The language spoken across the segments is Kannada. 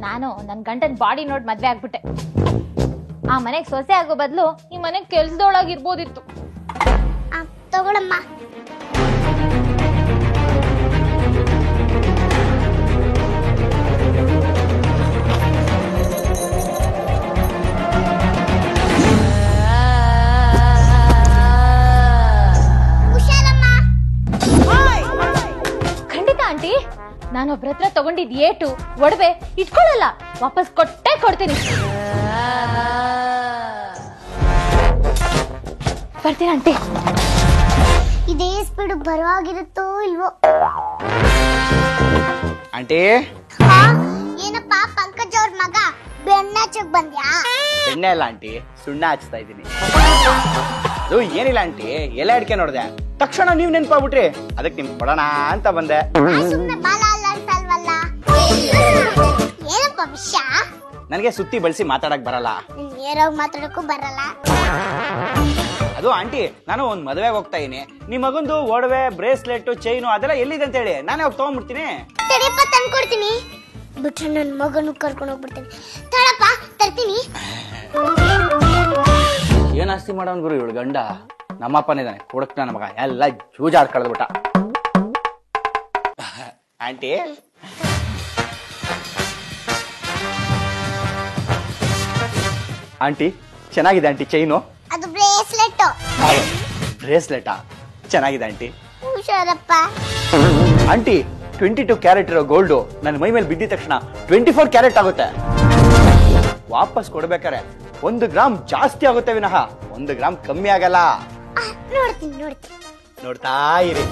ನಾನು ನನ್ ಗಂಡನ್ ಬಾಡಿ ನೋಡ್ ಮದ್ವೆ ಆಗ್ಬಿಟ್ಟೆ. ಆ ಮನೆಗ್ ಸೊಸೆ ಆಗೋ ಬದ್ಲು ಈ ಮನೆಗ್ ಕೆಲ್ಸದೊಳಗಿರ್ಬೋದಿತ್ತು. ತಗೊಳಮ್ಮ. ಖಂಡಿತ ಆಂಟಿ, ನಾನು ಒಬ್ರ ಹತ್ರ ತಗೊಂಡಿದ್ ಏಟು ಒಡವೆ ಇಟ್ಕೊಳ್ಳಲ್ಲ, ವಾಪಸ್ ಕೊಟ್ಟೆ ಕೊಡ್ತೀನಿ. ಬರ್ತೀನಿ ಆಂಟಿ. ಇದೇ ಸ್ಪೀಡ್ ಬರುವಾಗಿರುತ್ತೋ ಇಲ್ವೋ. ಆಂಟಿ ಏನಪ್ಪ ಪಂಕಜ್ ಅವ್ರ ಮಗ ಬೆಣ್ಣೆ ಹಚ್ಚಕ್ ಬಂದ್ಯಾ? ಬೆಣ್ಣೆ ಅಲ್ಲ ಆಂಟಿ, ಸುಣ್ಣ ಹಚ್ತಾ ಇದ್ದೀನಿ. ಅದು ಏನಿಲ್ಲ ಆಂಟಿ, ಎಲೆ ಅಡಿಕೆ ನೋಡ್ದೆ ತಕ್ಷಣ ನೀವ್ ನೆನ್ಪಾಗ್ಬಿಟ್ರಿ, ಅದಕ್ಕೆ ನಿಮ್ಗೆ ಕೊಡೋಣ ಅಂತ ಬಂದೆ. ಸುಮ್ನೆ ಬಾಲ ಅಲ್ಲ ಅಂತಲ್ವಲ್ಲ. ಏನಪ್ಪ ವಿಷಯ? ನನಗೆ ಸುತ್ತಿ ಬಳಸಿ ಮಾತಾಡಕ್ ಬರಲ್ಲ. ನೇರಾಗಿ ಮಾತಾಡಕ್ಕೂ ಬರಲ್ಲ. ಅದು ಆಂಟಿ, ನಾನು ಒಂದ್ ಮದುವೆಗೆ ಹೋಗ್ತಾ ಇದೀನಿ. ನಿಮ್ ಮಗಂದು ಒಡವೆ, ಬ್ರೇಸ್ಲೆಟ್, ಚೈನು ಅದೆಲ್ಲ ಎಲ್ಲಿದೆ ಅಂತ ಹೇಳಿ ನಾನೇ ಹೋಗಿ ತಗೊಂಡ್ಬಿಡ್ತೀನಿ. ತಡಿಯಪ್ಪ ತಂದ್ಕೊಡ್ತೀನಿ. ಬಿಟ್ರೆ ನನ್ ಮಗನು ಕರ್ಕೊಂಡು ಹೋಗ್ಬಿಡ್ತೀನಿ. ತಡಪ್ಪ ತರ್ತೀನಿ. ಏನ್ ಆಸ್ತಿ ಮಾಡೋನ್ ಗುರು ಇವಳು ಗಂಡ. ನಮ್ಮಪ್ಪನೇ ಇದ್ದಾನೆ ಕೊಡಕ್ ನನ್ನ ಮಗ ಎಲ್ಲ ಜೂಜಾಡ್ ಕಳೆದ್ಬಿಟ್ಟ. ಆಂಟಿ ಆಂಟಿ ಚೆನ್ನಾಗಿದೆ ಆಂಟಿ ಚೈನು. ಅದು ಬ್ರೇಸ್ಲೆಟ್. ಬ್ರೇಸ್ಲೆಟಾ? ಚೆನ್ನಾಗಿದೆ ಆಂಟಿ. ಹುಷಾರಪ್ಪ. ಆಂಟಿ 22 ಕ್ಯಾರೆಟ್ ಇರೋ ಗೋಲ್ಡು ನನ್ನ ಮೈ ಮೇಲೆ ಬಿದ್ದಿದ ತಕ್ಷಣ 24 ಕ್ಯಾರೆಟ್ ಆಗುತ್ತೆ. ವಾಪಸ್ ಕೊಡ್ಬೇಕಾರೆ 1 ಗ್ರಾಮ್ ಜಾಸ್ತಿ ಆಗುತ್ತೆ ವಿನಃ 1 ಗ್ರಾಮ್ ಕಮ್ಮಿ ಆಗಲ್ಲ. ನೋಡ್ತೀನಿ. ನೋಡ್ತಾ ಇರಿ.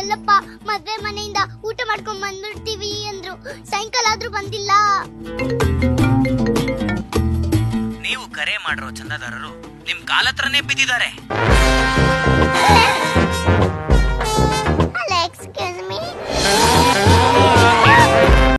ಎಲ್ಲಪ್ಪ ಮದ್ವೆ ಮನೆಯಿಂದ ಊಟ ಮಾಡ್ಕೊಂಡ್ ಬಂದ್ಬಿಡ್ತೀವಿ ಅಂದ್ರು, ಸಾಯಂಕಾಲ ಆದ್ರೂ ಬಂದಿಲ್ಲ. ನೀವು ಕರೆ ಮಾಡಿರೋ ಚಂದಾದಾರರು ನಿಮ್ ಕಾಲತ್ರನೇ ಬಿದ್ದಿದ್ದಾರೆ.